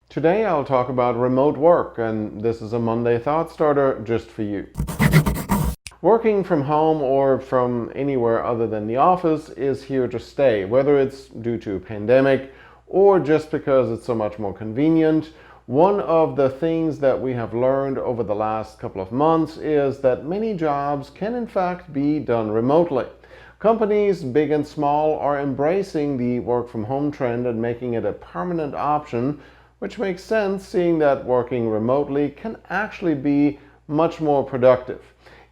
Today I'll talk about remote work, and this is a Monday Thought Starter just for you. Working from home or from anywhere other than the office is here to stay, whether it's due to a pandemic or just because it's so much more convenient. One of the things that we have learned over the last couple of months is that many jobs can in fact be done remotely. Companies, big and small, are embracing the work from home trend and making it a permanent option, which makes sense seeing that working remotely can actually be much more productive.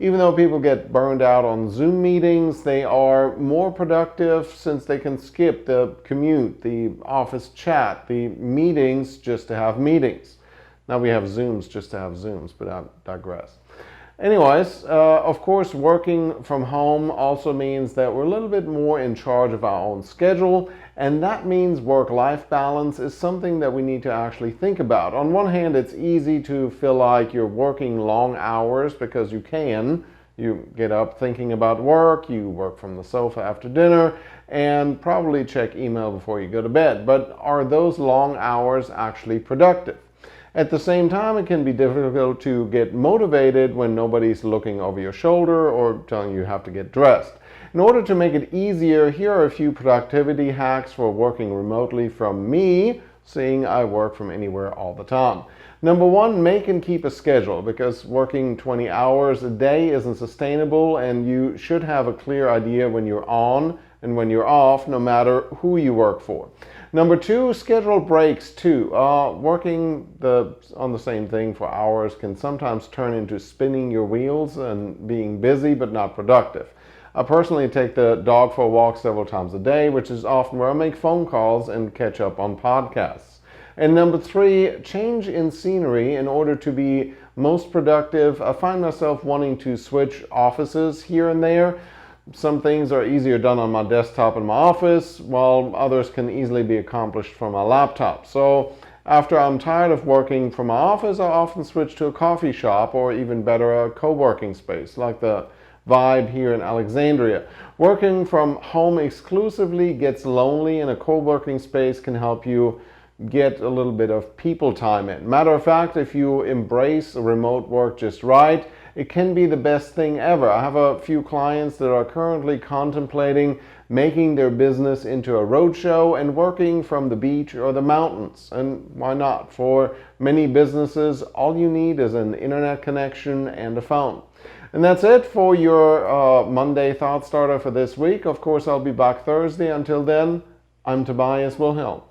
Even though people get burned out on Zoom meetings, they are more productive since they can skip the commute, the office chat, the meetings just to have meetings. Now we have Zooms just to have Zooms, but I digress. Anyways, of course, working from home also means that we're a little bit more in charge of our own schedule, and that means work-life balance is something that we need to actually think about. On one hand, it's easy to feel like you're working long hours because you can. You get up thinking about work, you work from the sofa after dinner, and probably check email before you go to bed. But are those long hours actually productive? At the same time, it can be difficult to get motivated when nobody's looking over your shoulder or telling you have to get dressed. In order to make it easier, here are a few productivity hacks for working remotely from me, seeing I work from anywhere all the time. Number one, make and keep a schedule, because working 20 hours a day isn't sustainable, and you should have a clear idea when you're on and when you're off, no matter who you work for. Number two, schedule breaks too. Working on the same thing for hours can sometimes turn into spinning your wheels and being busy but not productive. I personally take the dog for a walk several times a day, which is often where I make phone calls and catch up on podcasts. And number three, change in scenery in order to be most productive. I find myself wanting to switch offices here and there. Some things are easier done on my desktop in my office, while others can easily be accomplished from my laptop. So after I'm tired of working from my office, I often switch to a coffee shop, or even better, a co-working space like the Vibe here in Alexandria. Working from home exclusively gets lonely, and a co-working space can help you get a little bit of people time in. Matter of fact, if you embrace remote work just right, it can be the best thing ever. I have a few clients that are currently contemplating making their business into a roadshow and working from the beach or the mountains. And why not? For many businesses, all you need is an internet connection and a phone. And that's it for your Monday Thought Starter for this week. Of course, I'll be back Thursday. Until then, I'm Tobias Wilhelm.